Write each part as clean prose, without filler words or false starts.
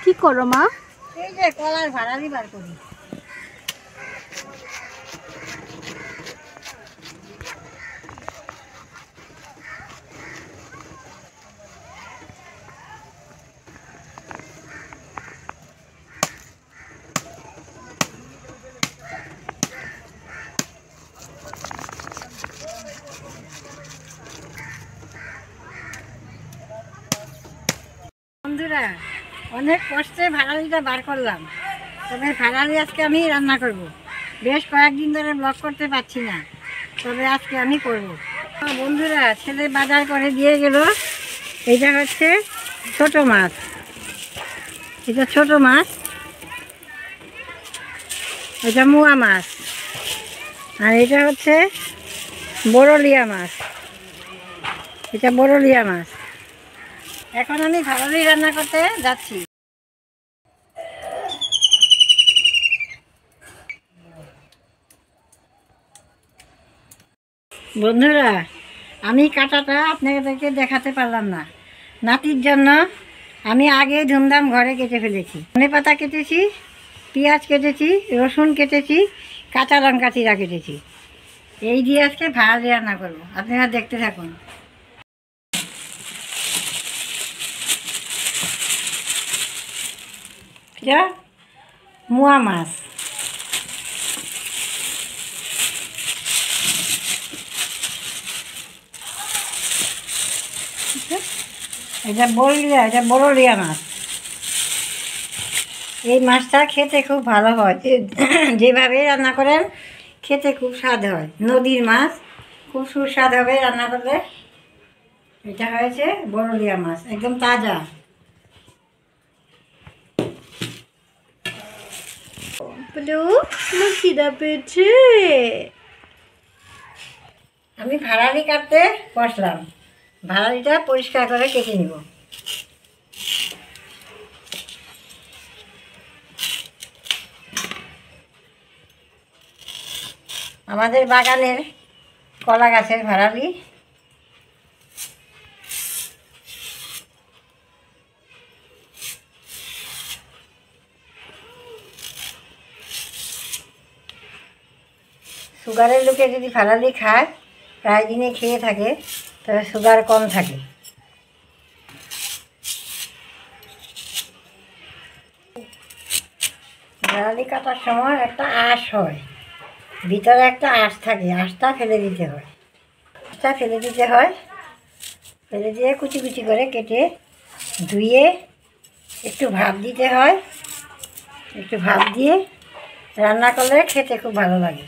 কি করো মা? এই যে কলার ভাড়ালি বার করি। বন্ধুরা, অনেক কষ্টে ভাড়ালিটা বার করলাম। তবে ভাড়ালি আজকে আমি রান্না করব। বেশ কয়েকদিন ধরে ব্লগ করতে পারছি না, তবে আজকে আমি করব। বন্ধুরা, ছেলে বাজার করে দিয়ে গেল। এটা হচ্ছে ছোট মাছ, এটা ছোট মাছ, এটা মোয়া মাছ, আর এটা হচ্ছে বড়লিয়া মাছ, এটা বড়লিয়া মাছ। এখন আমি ভাড়ালি রান্না করতে যাচ্ছি। বন্ধুরা, আমি কাটাটা আপনাদেরকে দেখাতে পারলাম না। নাতির জন্য আমি আগে ধুমধাম ঘরে কেটে ফেলেছি। ধনে পাতা কেটেছি, পেঁয়াজ কেটেছি, রসুন কেটেছি, কাঁচা লঙ্কা চিরা কেটেছি। এই দিয়ে আজকে ভাড়ালি রান্না করবো। আপনারা দেখতে থাকুন। এটা মোয়া মাছ, এটা বড়লিয়া, এটা বড়লিয়া মাছ। এই মাছটা খেতে খুব ভালো হয়, যেভাবে রান্না করেন খেতে খুব স্বাদ হয়। নদীর মাছ, খুব সুস্বাদ হবে রান্না করলে। এটা হয়েছে বড়লিয়া মাছ, একদম তাজা। খিদা পেয়েছে। আমি ভাড়ালি কাটতে বসলাম। ভাড়ালিটা পরিষ্কার করে কেটে নিব। আমাদের বাগানের কলা গাছের ভাড়ালি। সুগারের লোকে যদি ভাড়ালি খায়, প্রায় দিনে খেয়ে থাকে, তবে সুগার কম থাকে। ভাড়ালি কাটার সময় একটা আঁশ হয়, ভিতরে একটা আঁশ থাকে, আঁশটা ফেলে দিতে হয়। আঁশটা ফেলে দিতে হয়, ফেলে দিয়ে কুচি কুচি করে কেটে ধুয়ে একটু ভাপ দিতে হয়। একটু ভাপ দিয়ে রান্না করলে খেতে খুব ভালো লাগে।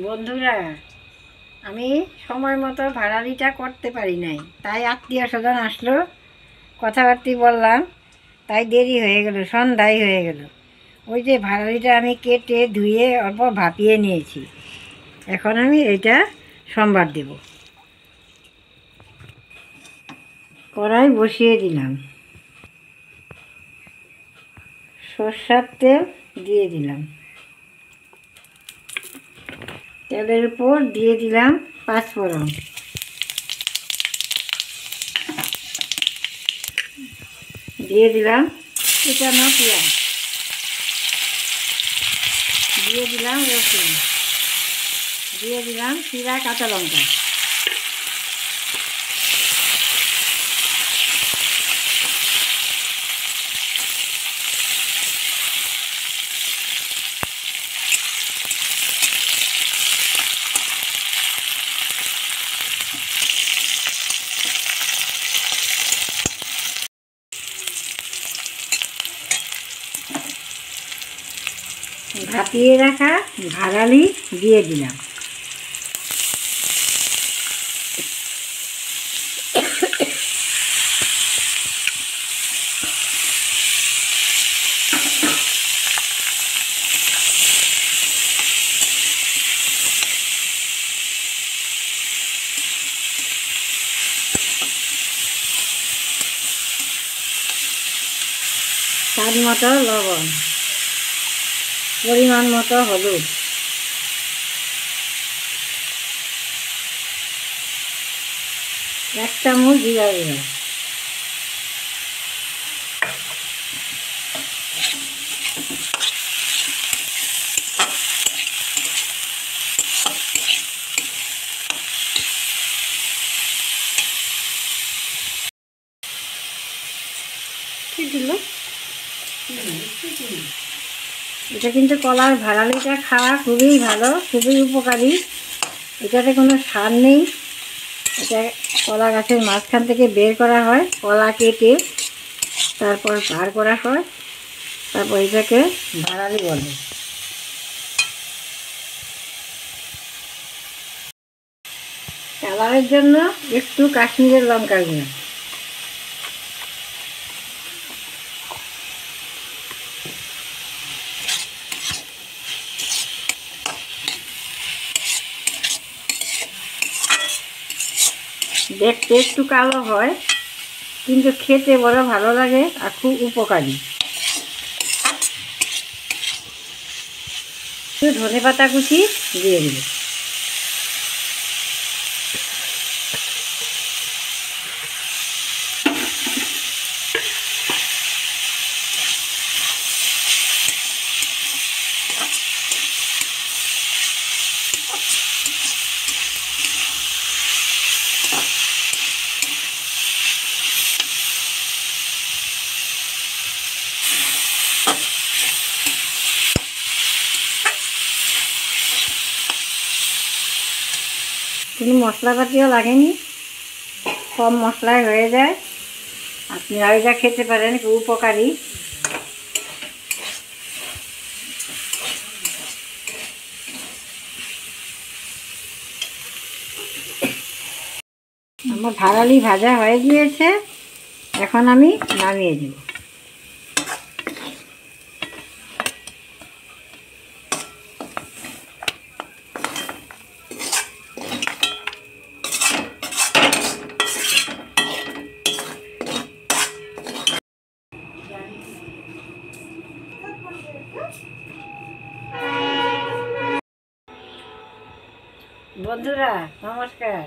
বন্ধুরা, আমি সময় মতো ভাড়ালিটা করতে পারি নাই, তাই আত্মীয় স্বজন আসলো, কথাবার্তি বললাম, তাই দেরি হয়ে গেল, সন্ধ্যায় হয়ে গেল। ওই যে ভাড়ালিটা আমি কেটে ধুয়ে অল্প ভাপিয়ে নিয়েছি। এখন আমি এটা সম্বার দেব। কড়াই বসিয়ে দিলাম, সরষের তেল দিয়ে দিলাম, তেলের উপর দিয়ে দিলাম পাঁচফোড়ন, দিয়ে দিলাম কুচানো পেঁয়াজ, দিয়ে দিলাম রসুন, দিয়ে দিলাম চিরা কাঁচা লঙ্কা। ভাপিয়ে রাখা ভাড়ালি দিয়ে দিলাম। স্বাদ মতো লবণ, পরিমাণ মতো হলুদ, এক চামচ জিরা গুঁড়ো, কি দিল? এটা কিন্তু কলার ভাড়ালিটা খাওয়া খুবই ভালো, খুবই উপকারী। এটাতে কোনো সার নেই। এটা কলা গাছের মাঝখান থেকে বের করা হয়, কলা কেটে তারপর বার করা হয়, তারপর এটাকে ভাড়ালি বলে। কালারের জন্য একটু কাশ্মীরের লঙ্কার গুঁড়ো, দেখতে একটু কালো হয় কিন্তু খেতে বড় ভালো লাগে আর খুব উপকারী। ধনেপাতা কুচি দিয়ে দিল। কোনো মশলাপাতিও লাগেনি, কম মশলায় হয়ে যায়। আপনারা এটা খেতে পারেন, খুব উপকারী। আমার ভাড়ালি ভাজা হয়ে গিয়েছে, এখন আমি নামিয়ে দেব। বন্ধুরা নমস্কার।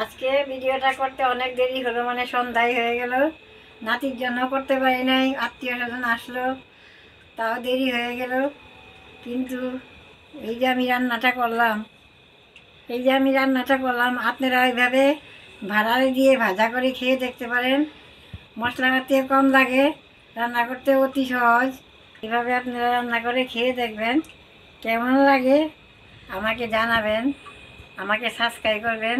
আজকে ভিডিওটা করতে অনেক দেরি হলো, মানে সন্ধ্যায় হয়ে গেল। নাতির জন্য করতে পারি নাই, আত্মীয় স্বজন আসলো, তাও দেরি হয়ে গেল। কিন্তু এই যে আমি রান্নাটা করলাম, আপনারা ওইভাবে ভাড়ালি দিয়ে ভাজা করে খেয়ে দেখতে পারেন। মশলাপাতিও কম লাগে, রান্না করতে অতি সহজ। এভাবে আপনারা রান্না করে খেয়ে দেখবেন, কেমন লাগে আমাকে জানাবেন। আমাকে সাবস্ক্রাইব করবেন,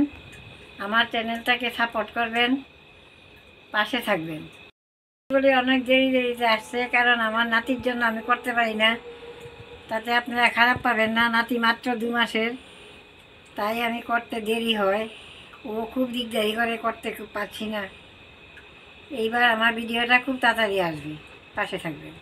আমার চ্যানেলটাকে সাপোর্ট করবেন, পাশে থাকবেন। এগুলি অনেক দেরিতে আসছে, কারণ আমার নাতির জন্য আমি করতে পারি না। তাতে আপনারা খারাপ পাবেন না, নাতি মাত্র 2 মাসের, তাই আমি করতে দেরি হয়। ও খুব দিকদারি করে, করতে খুব পারছি না। এইবার আমার ভিডিওটা খুব তাড়াতাড়ি আসবে, পাশে থাকবেন।